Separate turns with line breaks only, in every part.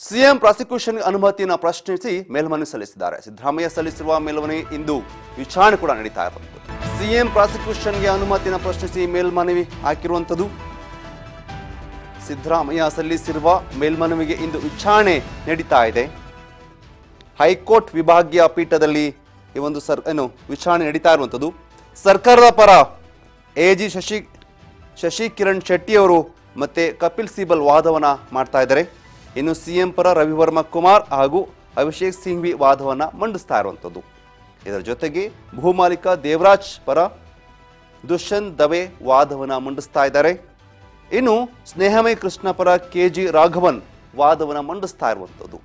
CM ಪ್ರಾಸಿಕ್ಯೂಷನ್ಗೆ ಅನುಮತಿಯನ್ನು ಪ್ರಶ್ನಿಸಿ ಮೇಲ್ಮನವಿ ಸಲ್ಲಿಸಿದ್ದಾರೆ. ಸಿದ್ದರಾಮಯ್ಯ ಸಲ್ಲಿಸಿರುವ ಮೇಲ್ಮನವಿ ಇಂದು ವಿಚಾರಣೆ ಕೂಡ ನಡೀತಾ ಇರುವಂಥದ್ದು. ಸಿಎಂ ಪ್ರಾಸಿಕ್ಯೂಷನ್ಗೆ ಅನುಮತಿಯನ್ನು ಪ್ರಶ್ನಿಸಿ ಮೇಲ್ಮನವಿ ಹಾಕಿರುವಂಥದ್ದು. ಸಿದ್ದರಾಮಯ್ಯ ಸಲ್ಲಿಸಿರುವ ಮೇಲ್ಮನವಿಗೆ ಇಂದು ವಿಚಾರಣೆ ನಡೀತಾ ಇದೆ. ಹೈಕೋರ್ಟ್ ವಿಭಾಗೀಯ ಪೀಠದಲ್ಲಿ ಈ ಒಂದು ವಿಚಾರಣೆ ನಡೀತಾ ಇರುವಂಥದ್ದು. ಸರ್ಕಾರದ ಪರ ಎಜಿ ಶಶಿ ಕಿರಣ್ ಶೆಟ್ಟಿ ಅವರು ಮತ್ತೆ ಕಪಿಲ್ ಸಿಬಲ್ ವಾದವನ್ನ ಮಾಡ್ತಾ ಇದ್ದಾರೆ. ಇನ್ನು ಸಿಎಂ ಪರ ರವಿವರ್ಮ ಕುಮಾರ್ ಹಾಗೂ ಅಭಿಷೇಕ್ ಸಿಂಘ್ವಿ ವಾದವನ್ನ ಮಂಡಿಸ್ತಾ ಇರುವಂಥದ್ದು. ಇದರ ಜೊತೆಗೆ ಭೂಮಾಲೀಕ ದೇವರಾಜ್ ಪರ ದುಷ್ಯಂತ್ ದವೆ ವಾದವನ್ನ ಮಂಡಿಸ್ತಾ ಇದ್ದಾರೆ. ಇನ್ನು ಸ್ನೇಹಮಯ ಕೃಷ್ಣ ಪರ ಕೆಜಿ ರಾಘವನ್ ವಾದವನ್ನ ಮಂಡಿಸ್ತಾ ಇರುವಂಥದ್ದು.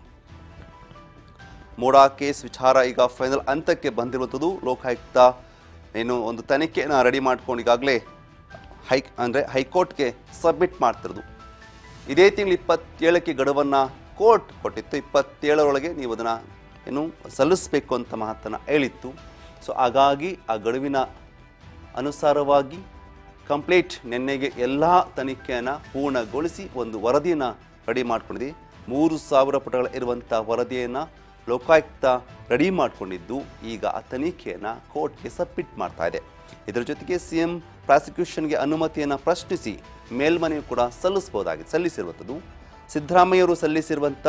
ಮೋಡಾ ಕೇಸ್ ವಿಚಾರ ಈಗ ಫೈನಲ್ ಹಂತಕ್ಕೆ ಬಂದಿರುವಂಥದ್ದು. ಲೋಕಾಯುಕ್ತ ಏನು ಒಂದು ತನಿಖೆಯನ್ನು ರೆಡಿ ಮಾಡ್ಕೊಂಡು ಈಗಾಗಲೇ ಹೈಕೋರ್ಟ್ಗೆ ಸಬ್ಮಿಟ್ ಮಾಡ್ತಿರೋದು. ಇದೇ ತಿಂಗಳು 27ಕ್ಕೆ ಗಡುವನ್ನು ಕೋರ್ಟ್ ಕೊಟ್ಟಿತ್ತು. 27ರೊಳಗೆ ನೀವು ಅದನ್ನು ಏನು ಸಲ್ಲಿಸಬೇಕು ಅಂತ ಮಾತನ್ನು ಹೇಳಿತ್ತು. ಸೊ ಹಾಗಾಗಿ ಆ ಗಡುವಿನ ಅನುಸಾರವಾಗಿ ಕಂಪ್ಲೀಟ್ ನಿನ್ನೆಗೆ ಎಲ್ಲ ತನಿಖೆಯನ್ನು ಪೂರ್ಣಗೊಳಿಸಿ ಒಂದು ವರದಿಯನ್ನು ರೆಡಿ ಮಾಡ್ಕೊಂಡಿದೆ. 3000 ಪುಟಗಳ ಇರುವಂಥ ವರದಿಯನ್ನು ಲೋಕಾಯುಕ್ತ ರೆಡಿ ಮಾಡಿಕೊಂಡಿದ್ದು ಈಗ ಆ ತನಿಖೆಯನ್ನು ಕೋರ್ಟ್ಗೆ ಸಬ್ಮಿಟ್ ಮಾಡ್ತಾ ಇದೆ. ಇದರ ಜೊತೆಗೆ ಸಿಎಂ ಪ್ರಾಸಿಕ್ಯೂಷನ್ಗೆ ಅನುಮತಿಯನ್ನು ಪ್ರಶ್ನಿಸಿ ಮೇಲ್ಮನವಿ ಕೂಡ ಸಲ್ಲಿಸಿರುವಂಥದ್ದು. ಸಿದ್ದರಾಮಯ್ಯವರು ಸಲ್ಲಿಸಿರುವಂಥ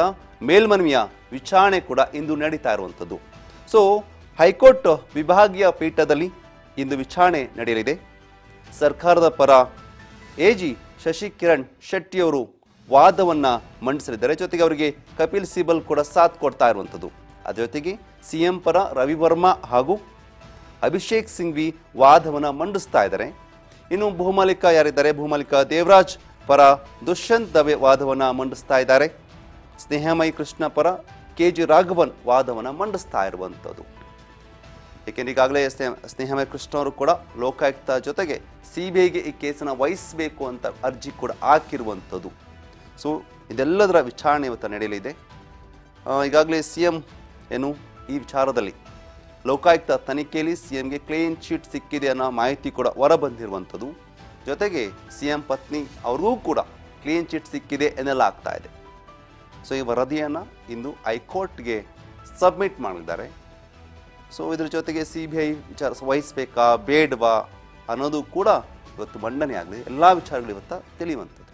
ಮೇಲ್ಮನವಿಯ ವಿಚಾರಣೆ ಕೂಡ ಇಂದು ನಡೀತಾ ಇರುವಂಥದ್ದು. ಸೊ ಹೈಕೋರ್ಟ್ ವಿಭಾಗೀಯ ಪೀಠದಲ್ಲಿ ಇಂದು ವಿಚಾರಣೆ ನಡೆಯಲಿದೆ. ಸರ್ಕಾರದ ಪರ ಎಜಿ ಶಶಿ ಕಿರಣ್ ಶೆಟ್ಟಿಯವರು ವಾದವನ್ನು ಮಂಡಿಸಲಿದ್ದಾರೆ. ಜೊತೆಗೆ ಅವರಿಗೆ ಕಪಿಲ್ ಸಿಬಲ್ ಕೂಡ ಸಾಥ್ ಕೊಡ್ತಾ ಇರುವಂಥದ್ದು. ಅದರ ಜೊತೆಗೆ ಸಿಎಂ ಪರ ರವಿವರ್ಮ ಹಾಗೂ ಅಭಿಷೇಕ್ ಸಿಂಘ್ವಿ ವಾದವನ್ನು ಮಂಡಿಸ್ತಾ ಇದ್ದಾರೆ. ಇನ್ನು ಭೂಮಾಲೀಕ ಯಾರಿದ್ದಾರೆ, ಭೂಮಾಲೀಕ ದೇವರಾಜ್ ಪರ ದುಷ್ಯಂತ್ ದವೆ ವಾದವನ್ನು ಮಂಡಿಸ್ತಾ ಇದ್ದಾರೆ. ಸ್ನೇಹಮಯಿ ಕೃಷ್ಣ ಪರ ಕೆಜಿ ರಾಘವನ್ ವಾದವನ್ನು ಮಂಡಿಸ್ತಾ ಇರುವಂಥದ್ದು. ಏಕೆಂದರೆ ಈಗಾಗಲೇ ಸ್ನೇಹಮಯ ಕೃಷ್ಣ ಅವರು ಕೂಡ ಲೋಕಾಯುಕ್ತ ಜೊತೆಗೆ ಸಿಬಿಐಗೆ ಈ ಕೇಸನ್ನು ವಹಿಸಬೇಕು ಅಂತ ಅರ್ಜಿ ಕೂಡ ಹಾಕಿರುವಂಥದ್ದು. ಸೊ ಇದೆಲ್ಲದರ ವಿಚಾರಣೆ ಇವತ್ತು ನಡೆಯಲಿದೆ. ಈಗಾಗಲೇ ಸಿಎಂ ಏನು ಈ ವಿಚಾರದಲ್ಲಿ ಲೋಕಾಯುಕ್ತ ತನಿಖೆಯಲ್ಲಿ ಸಿಎಂಗೆ ಕ್ಲೀನ್ ಚೀಟ್ ಸಿಕ್ಕಿದೆ ಅನ್ನೋ ಮಾಹಿತಿ ಕೂಡ ಹೊರಬಂದಿರುವಂಥದ್ದು. ಜೊತೆಗೆ ಸಿಎಂ ಪತ್ನಿ ಅವ್ರಿಗೂ ಕೂಡ ಕ್ಲೀನ್ ಚೀಟ್ ಸಿಕ್ಕಿದೆ ಎನ್ನಲಾಗ್ತಾ ಇದೆ. ಸೊ ಈ ವರದಿಯನ್ನು ಇಂದು ಹೈಕೋರ್ಟ್ಗೆ ಸಬ್ಮಿಟ್ ಮಾಡಿದ್ದಾರೆ. ಸೊ ಇದ್ರ ಜೊತೆಗೆ ಸಿಬಿಐ ವಿಚಾರ ವಹಿಸಬೇಕಾ ಬೇಡವಾ ಅನ್ನೋದು ಕೂಡ ಇವತ್ತು ಮಂಡನೆ ಆಗಲಿ. ಎಲ್ಲ ವಿಚಾರಗಳು ಇವತ್ತು ತಿಳಿಯುವಂಥದ್ದು.